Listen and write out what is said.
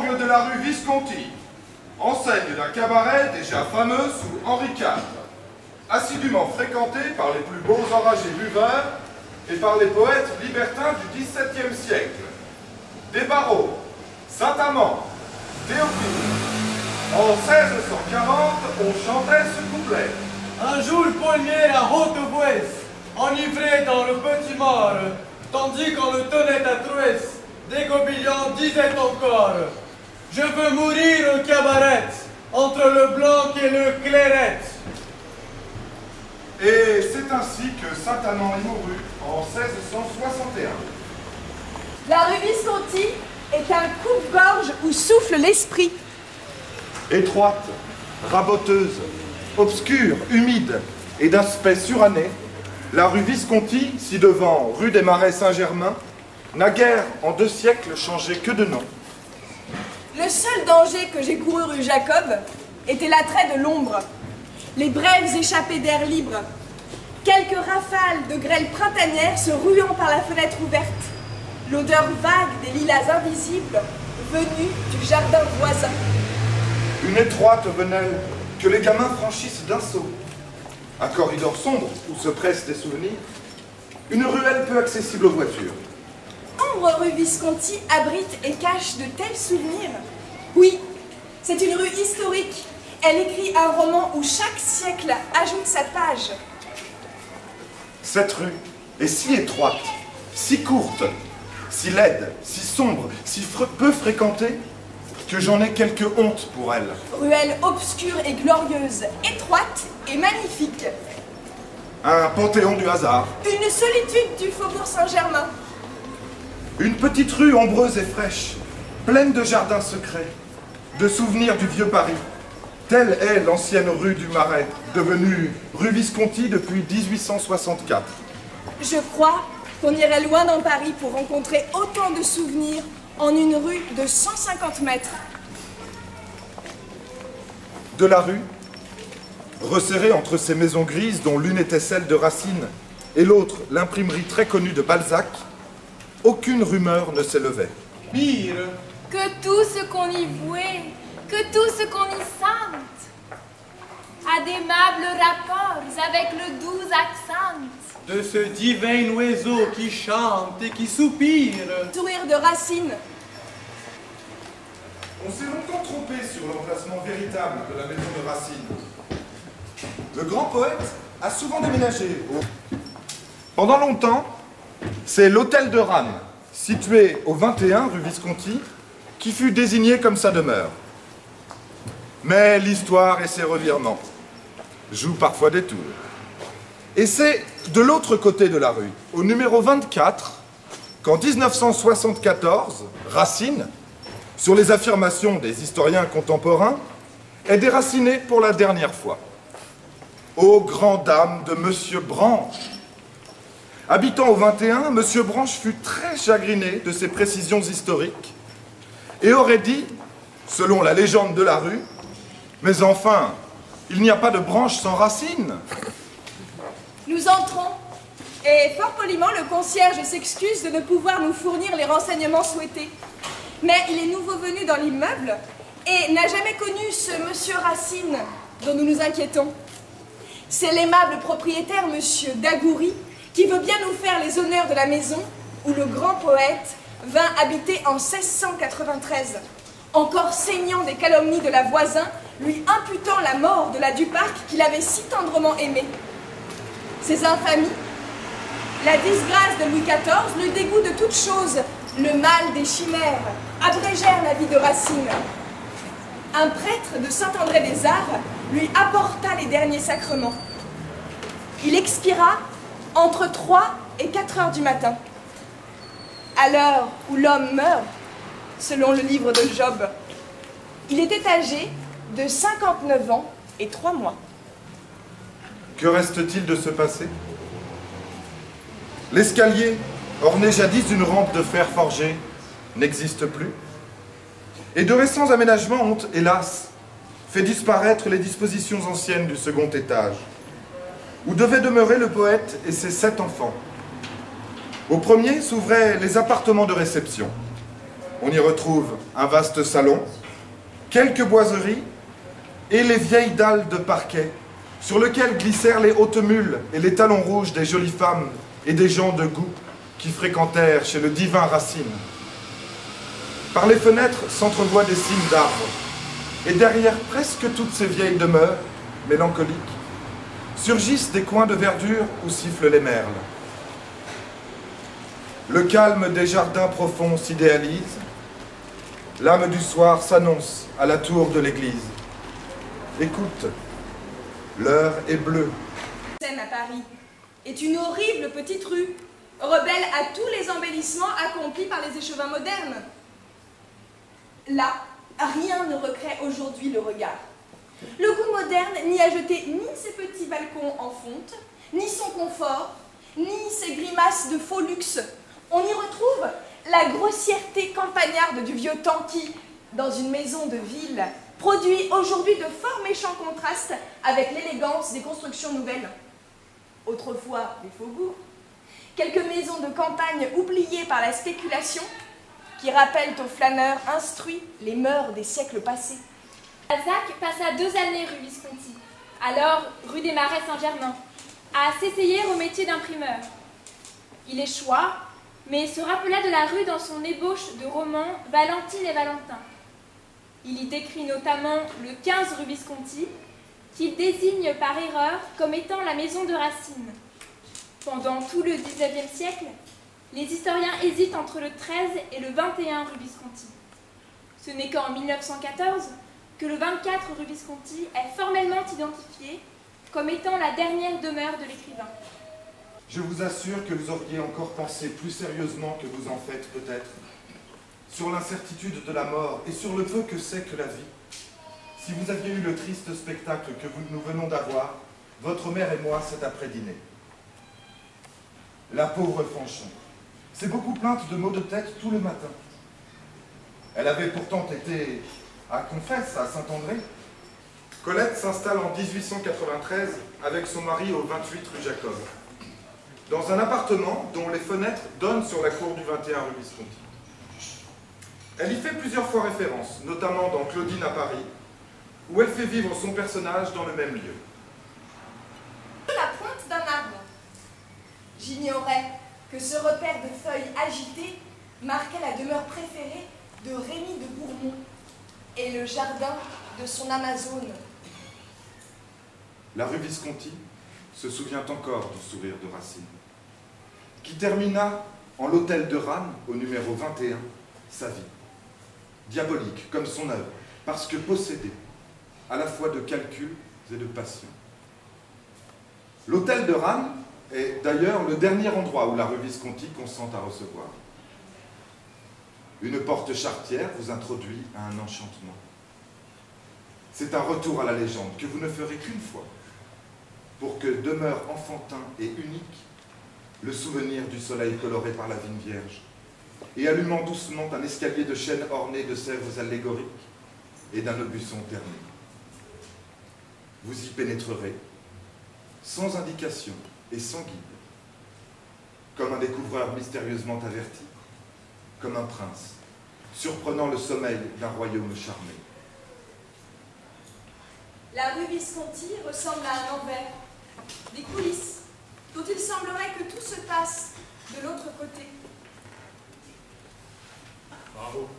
L'angle de la rue Visconti, enseigne d'un cabaret déjà fameux sous Henri IV, assidûment fréquenté par les plus beaux enragés buveurs et par les poètes libertins du XVIIe siècle. Des barreaux, Saint-Amand, Théophile. En 1640, on chantait ce couplet. Un jour Paulmière à Haute-Vouesse, enivré dans le petit mare, tandis qu'on le tenait à Trouesse, des gobillons disaient encore: je veux mourir au cabaret, entre le blanc et le clairet. Et c'est ainsi que Saint-Amand est mouru en 1661. La rue Visconti est un coupe-gorge où souffle l'esprit. Étroite, raboteuse, obscure, humide et d'aspect suranné, la rue Visconti, ci-devant rue des Marais Saint-Germain, n'a guère en 2 siècles changé que de nom. Le seul danger que j'ai couru rue Jacob était l'attrait de l'ombre, les brèves échappées d'air libre, quelques rafales de grêle printanière se ruant par la fenêtre ouverte, l'odeur vague des lilas invisibles venus du jardin voisin. Une étroite venelle que les gamins franchissent d'un saut. Un corridor sombre où se pressent des souvenirs. Une ruelle peu accessible aux voitures. Ombre rue Visconti abrite et cache de tels souvenirs. Oui, c'est une rue historique. Elle écrit un roman où chaque siècle ajoute sa page. Cette rue est si étroite, si courte, si laide, si sombre, si peu fréquentée, que j'en ai quelque honte pour elle. Ruelle obscure et glorieuse, étroite et magnifique. Un panthéon du hasard. Une solitude du faubourg Saint-Germain. Une petite rue ombreuse et fraîche, pleine de jardins secrets, de souvenirs du vieux Paris. Telle est l'ancienne rue du Marais, devenue rue Visconti depuis 1864. Je crois qu'on irait loin dans Paris pour rencontrer autant de souvenirs en une rue de 150 mètres. De la rue, resserrée entre ces maisons grises dont l'une était celle de Racine et l'autre l'imprimerie très connue de Balzac, aucune rumeur ne s'élevait. Pire, que tout ce qu'on y vouait, que tout ce qu'on y sente, a d'aimables rapports avec le doux accent de ce divin oiseau qui chante et qui soupire. Sourire de Racine. On s'est longtemps trompé sur l'emplacement véritable de la maison de Racine. Le grand poète a souvent déménagé. Pendant longtemps, c'est l'hôtel de Rannes, situé au 21 rue Visconti, qui fut désigné comme sa demeure. Mais l'histoire et ses revirements jouent parfois des tours. Et c'est de l'autre côté de la rue, au numéro 24, qu'en 1974, Racine, sur les affirmations des historiens contemporains, est déraciné pour la dernière fois. Ô grande dame de Monsieur Branche. Habitant au 21, Monsieur Branche fut très chagriné de ces précisions historiques et aurait dit, selon la légende de la rue, « Mais enfin, il n'y a pas de branche sans racine !» Nous entrons, et fort poliment, le concierge s'excuse de ne pouvoir nous fournir les renseignements souhaités. Mais il est nouveau venu dans l'immeuble et n'a jamais connu ce monsieur Racine dont nous nous inquiétons. C'est l'aimable propriétaire, monsieur Dagouri, qui veut bien nous faire les honneurs de la maison où le grand poète vint habiter en 1693, encore saignant des calomnies de la voisin, lui imputant la mort de la Duparc qu'il avait si tendrement aimée. Ces infamies, la disgrâce de Louis XIV, le dégoût de toute chose, le mal des chimères, abrégèrent la vie de Racine. Un prêtre de Saint-André-des-Arts lui apporta les derniers sacrements. Il expira entre 3 et 4 heures du matin, à l'heure où l'homme meurt, selon le livre de Job. Il était âgé de 59 ans et 3 mois. Que reste-t-il de ce passé? L'escalier, orné jadis d'une rampe de fer forgé, n'existe plus. Et de récents aménagements ont, hélas, fait disparaître les dispositions anciennes du second étage, où devaient demeurer le poète et ses 7 enfants. Au premier s'ouvraient les appartements de réception. On y retrouve un vaste salon, quelques boiseries et les vieilles dalles de parquet sur lesquelles glissèrent les hautes mules et les talons rouges des jolies femmes et des gens de goût qui fréquentèrent chez le divin Racine. Par les fenêtres s'entrevoient des cimes d'arbres, et derrière presque toutes ces vieilles demeures, mélancoliques, surgissent des coins de verdure où sifflent les merles. Le calme des jardins profonds s'idéalise, l'âme du soir s'annonce à la tour de l'église. Écoute, l'heure est bleue. Seine à Paris est une horrible petite rue, rebelle à tous les embellissements accomplis par les échevins modernes. Là, rien ne recrée aujourd'hui le regard. Le goût moderne n'y a jeté ni ses petits balcons en fonte, ni son confort, ni ses grimaces de faux luxe. On y retrouve la grossièreté campagnarde du vieux temps qui, dans une maison de ville, produit aujourd'hui de fort méchants contrastes avec l'élégance des constructions nouvelles. Autrefois, des faubourgs, quelques maisons de campagne oubliées par la spéculation, qui rappellent aux flâneurs instruits les mœurs des siècles passés. Balzac passa 2 années rue Visconti, alors rue des Marais Saint-Germain, à s'essayer au métier d'imprimeur. Il échoua, mais se rappela de la rue dans son ébauche de roman Valentine et Valentin. Il y décrit notamment le 15 rue Visconti, qu'il désigne par erreur comme étant la maison de Racine. Pendant tout le XIXe siècle, les historiens hésitent entre le 13 et le 21 rue Visconti. Ce n'est qu'en 1914 que le 24 rue Visconti est formellement identifié comme étant la dernière demeure de l'écrivain. Je vous assure que vous auriez encore pensé plus sérieusement que vous en faites peut-être, sur l'incertitude de la mort et sur le peu que c'est que la vie, si vous aviez eu le triste spectacle que nous venons d'avoir, votre mère et moi, cet après-dîner. La pauvre Fanchon s'est beaucoup plainte de maux de tête tout le matin. Elle avait pourtant été à Confesse, à Saint-André. Colette s'installe en 1893 avec son mari au 28 rue Jacob, dans un appartement dont les fenêtres donnent sur la cour du 21 rue Visconti. Elle y fait plusieurs fois référence, notamment dans Claudine à Paris, où elle fait vivre son personnage dans le même lieu. La pointe d'un arbre. J'ignorais que ce repère de feuilles agitées marquait la demeure préférée de Rémy de Bourmont et le jardin de son Amazone. La rue Visconti se souvient encore du sourire de Racine, qui termina en l'hôtel de Rannes, au numéro 21, sa vie. Diabolique comme son œuvre, parce que possédée à la fois de calculs et de passion. L'hôtel de Rannes est d'ailleurs le dernier endroit où la rue Visconti consent à recevoir. Une porte charretière vous introduit à un enchantement. C'est un retour à la légende que vous ne ferez qu'une fois, pour que demeure enfantin et unique le souvenir du soleil coloré par la vigne vierge, et allumant doucement un escalier de chêne orné de sèvres allégoriques et d'un aubusson terni. Vous y pénétrerez, sans indication et sans guide, comme un découvreur mystérieusement averti, comme un prince, surprenant le sommeil d'un royaume charmé. La rue Visconti ressemble à un envers, des coulisses, dont il semblerait que tout se passe de l'autre côté. Bravo.